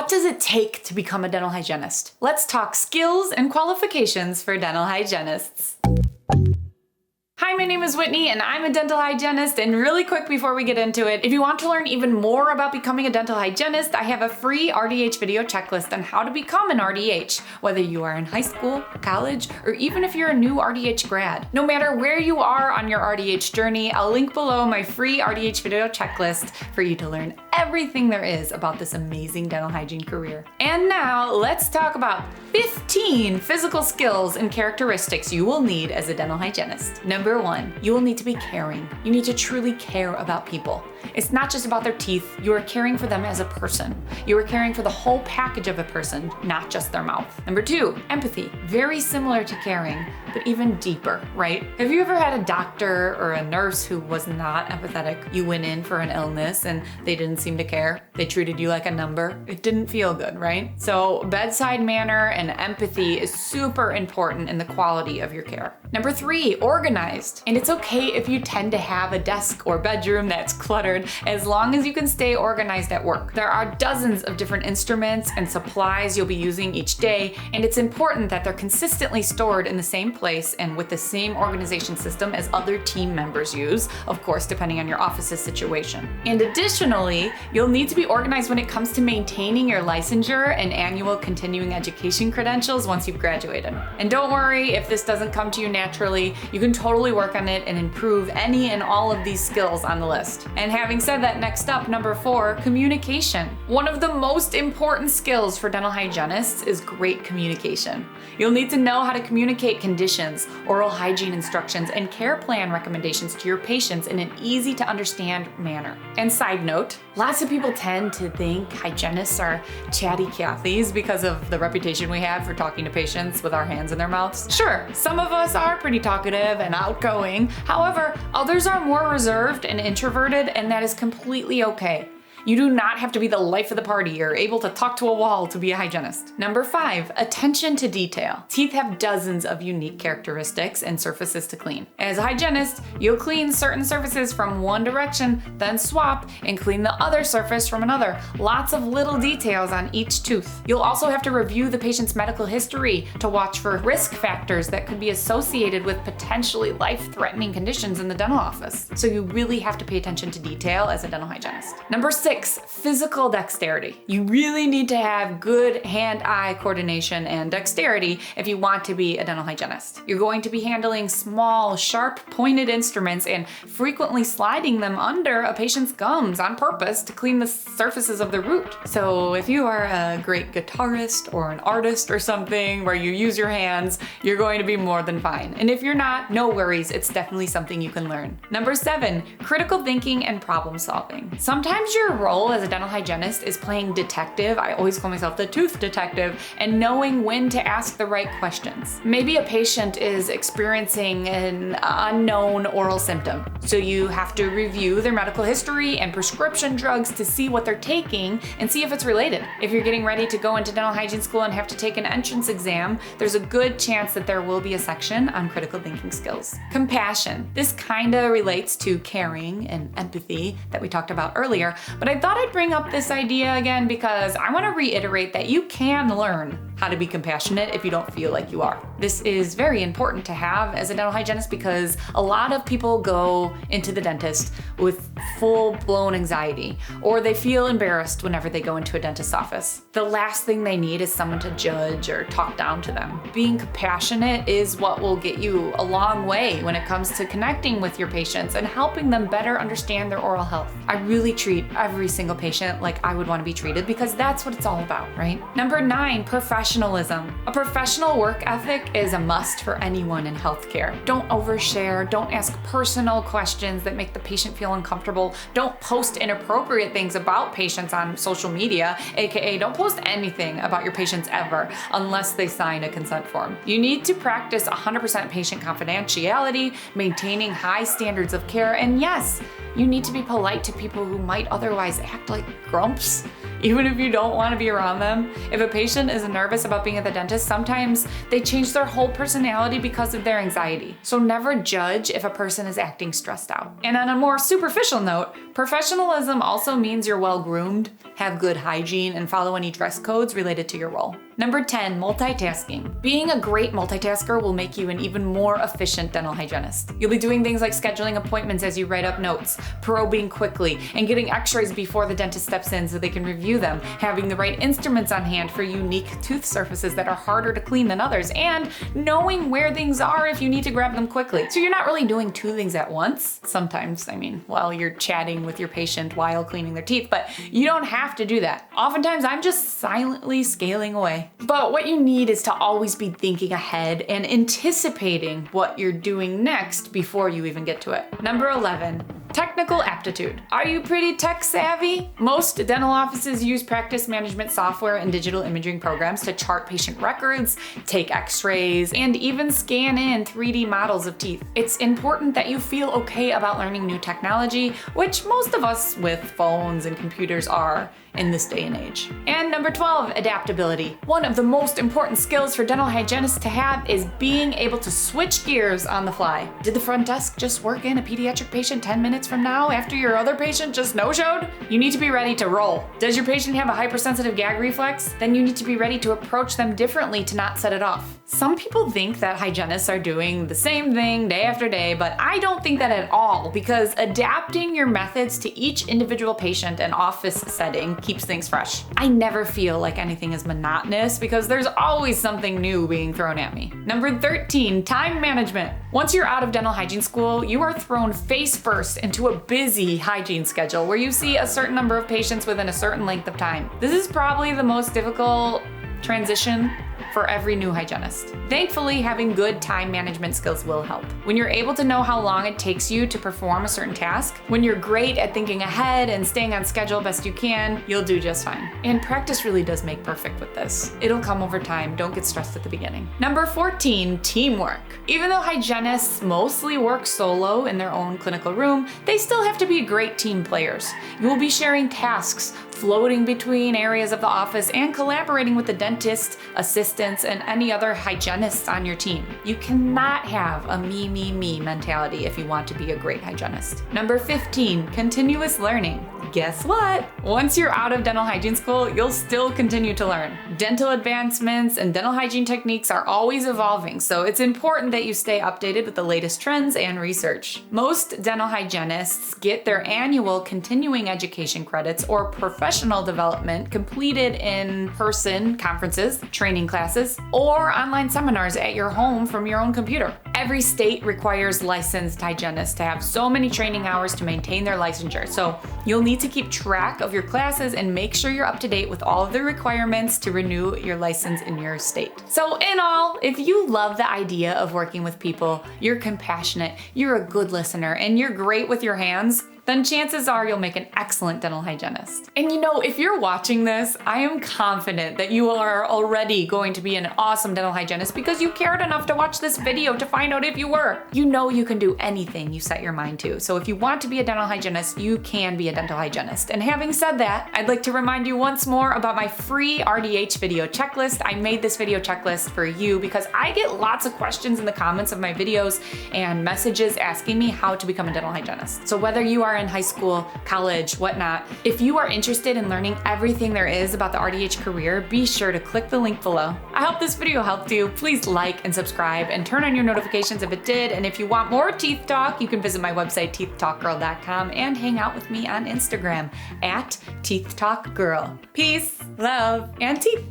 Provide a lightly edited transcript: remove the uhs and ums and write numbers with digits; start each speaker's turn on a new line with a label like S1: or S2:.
S1: What does it take to become a dental hygienist? Let's talk skills and qualifications for dental hygienists. Hi, my name is Whitney and I'm a dental hygienist, and really quick before we get into it, if you want to learn even more about becoming a dental hygienist, I have a free RDH video checklist on how to become an RDH, whether you are in high school, college, or even if you're a new RDH grad. No matter where you are on your RDH journey, I'll link below my free RDH video checklist for you to learn everything there is about this amazing dental hygiene career. And now let's talk about 15 physical skills and characteristics you will need as a dental hygienist. Number 1, you will need to be caring. You need to truly care about people. It's not just about their teeth. You are caring for them as a person. You are caring for the whole package of a person, not just their mouth. Number 2, empathy. Very similar to caring, but even deeper, right? Have you ever had a doctor or a nurse who was not empathetic? You went in for an illness and they didn't seem to care. They treated you like a number. It didn't feel good, right? So bedside manner and empathy is super important in the quality of your care. Number 3, organized. And it's okay if you tend to have a desk or bedroom that's cluttered, as long as you can stay organized at work. There are dozens of different instruments and supplies you'll be using each day, and it's important that they're consistently stored in the same place and with the same organization system as other team members use, of course, depending on your office's situation. And additionally, you'll need to be organized when it comes to maintaining your licensure and annual continuing education credentials once you've graduated. And don't worry if this doesn't come to you naturally, you can totally work on it and improve any and all of these skills on the list. And having said that, next up, number 4, communication. One of the most important skills for dental hygienists is great communication. You'll need to know how to communicate conditions, oral hygiene instructions, and care plan recommendations to your patients in an easy to understand manner. And side note, lots of people tend to think hygienists are chatty Cathys because of the reputation we have for talking to patients with our hands in their mouths. Sure, some of us are pretty talkative and outgoing. However, others are more reserved and introverted, and that is completely okay. You do not have to be the life of the party or able to talk to a wall to be a hygienist. Number 5, attention to detail. Teeth have dozens of unique characteristics and surfaces to clean. As a hygienist, you'll clean certain surfaces from one direction, then swap and clean the other surface from another. Lots of little details on each tooth. You'll also have to review the patient's medical history to watch for risk factors that could be associated with potentially life-threatening conditions in the dental office. So you really have to pay attention to detail as a dental hygienist. Number 6, physical dexterity. You really need to have good hand-eye coordination and dexterity if you want to be a dental hygienist. You're going to be handling small, sharp, pointed instruments and frequently sliding them under a patient's gums on purpose to clean the surfaces of the root. So if you are a great guitarist or an artist or something where you use your hands, you're going to be more than fine. And if you're not, no worries, it's definitely something you can learn. Number 7, critical thinking and problem solving. Sometimes your role as a dental hygienist is playing detective. I always call myself the tooth detective, and knowing when to ask the right questions. Maybe a patient is experiencing an unknown oral symptom, so you have to review their medical history and prescription drugs to see what they're taking and see if it's related. If you're getting ready to go into dental hygiene school and have to take an entrance exam, there's a good chance that there will be a section on critical thinking skills. Compassion. This kinda relates to caring and empathy that we talked about earlier, but I thought I'd bring up this idea again because I want to reiterate that you can learn how to be compassionate if you don't feel like you are. This is very important to have as a dental hygienist because a lot of people go into the dentist with full-blown anxiety, or they feel embarrassed whenever they go into a dentist's office. The last thing they need is someone to judge or talk down to them. Being compassionate is what will get you a long way when it comes to connecting with your patients and helping them better understand their oral health. I really treat every single patient like I would want to be treated because that's what it's all about, right? Number 9, professionalism. A professional work ethic is a must for anyone in healthcare. Don't overshare, don't ask personal questions that make the patient feel uncomfortable, don't post inappropriate things about patients on social media, aka don't post anything about your patients ever unless they sign a consent form. You need to practice 100% patient confidentiality, maintaining high standards of care, and yes, you need to be polite to people who might otherwise act like grumps. even if you don't want to be around them. If a patient is nervous about being at the dentist, sometimes they change their whole personality because of their anxiety. So never judge if a person is acting stressed out. And on a more superficial note, professionalism also means you're well groomed, have good hygiene, and follow any dress codes related to your role. Number 10, multitasking. Being a great multitasker will make you an even more efficient dental hygienist. You'll be doing things like scheduling appointments as you write up notes, probing quickly, and getting x-rays before the dentist steps in so they can review them, having the right instruments on hand for unique tooth surfaces that are harder to clean than others, and knowing where things are if you need to grab them quickly. So you're not really doing two things at once. Sometimes, while you're chatting with your patient while cleaning their teeth, but you don't have to do that. Oftentimes, I'm just silently scaling away. But what you need is to always be thinking ahead and anticipating what you're doing next before you even get to it. Number 11, technical aptitude. Are you pretty tech savvy? Most dental offices use practice management software and digital imaging programs to chart patient records, take x-rays, and even scan in 3D models of teeth. It's important that you feel okay about learning new technology, which most of us with phones and computers are in this day and age. And number 12, adaptability. One of the most important skills for dental hygienists to have is being able to switch gears on the fly. Did the front desk just work in a pediatric patient 10 minutes from now after your other patient just no-showed? You need to be ready to roll. Does your patient have a hypersensitive gag reflex? Then you need to be ready to approach them differently to not set it off. Some people think that hygienists are doing the same thing day after day, but I don't think that at all, because adapting your methods to each individual patient and office setting keeps things fresh. I never feel like anything is monotonous because there's always something new being thrown at me. Number 13, time management. Once you're out of dental hygiene school, you are thrown face first into a busy hygiene schedule where you see a certain number of patients within a certain length of time. This is probably the most difficult transition for every new hygienist. Thankfully, having good time management skills will help. When you're able to know how long it takes you to perform a certain task, when you're great at thinking ahead and staying on schedule best you can, you'll do just fine. And practice really does make perfect with this. It'll come over time, don't get stressed at the beginning. Number 14, teamwork. Even though hygienists mostly work solo in their own clinical room, they still have to be great team players. You will be sharing tasks, floating between areas of the office, and collaborating with the dentist, assistants, and any other hygienists on your team. You cannot have a me mentality if you want to be a great hygienist. Number 15, continuous learning. Guess what? Once you're out of dental hygiene school, you'll still continue to learn. Dental advancements and dental hygiene techniques are always evolving, so it's important that you stay updated with the latest trends and research. Most dental hygienists get their annual continuing education credits or professional development completed in person conferences, training classes, or online seminars at your home from your own computer. Every state requires licensed hygienists to have so many training hours to maintain their licensure, so you'll need to keep track of your classes and make sure you're up to date with all of the requirements to renew your license in your state. So in all, if you love the idea of working with people, you're compassionate, you're a good listener, and you're great with your hands, then chances are you'll make an excellent dental hygienist. And if you're watching this, I am confident that you are already going to be an awesome dental hygienist because you cared enough to watch this video to find out if you were. You know you can do anything you set your mind to. So if you want to be a dental hygienist, you can be a dental hygienist. And having said that, I'd like to remind you once more about my free RDH video checklist. I made this video checklist for you because I get lots of questions in the comments of my videos and messages asking me how to become a dental hygienist. So whether you are in high school, college, whatnot, if you are interested in learning everything there is about the RDH career, be sure to click the link below. I hope this video helped you. Please like and subscribe and turn on your notifications if it did. And if you want more teeth talk, you can visit my website, teethtalkgirl.com, and hang out with me on Instagram @teethtalkgirl. Peace, love, and teeth.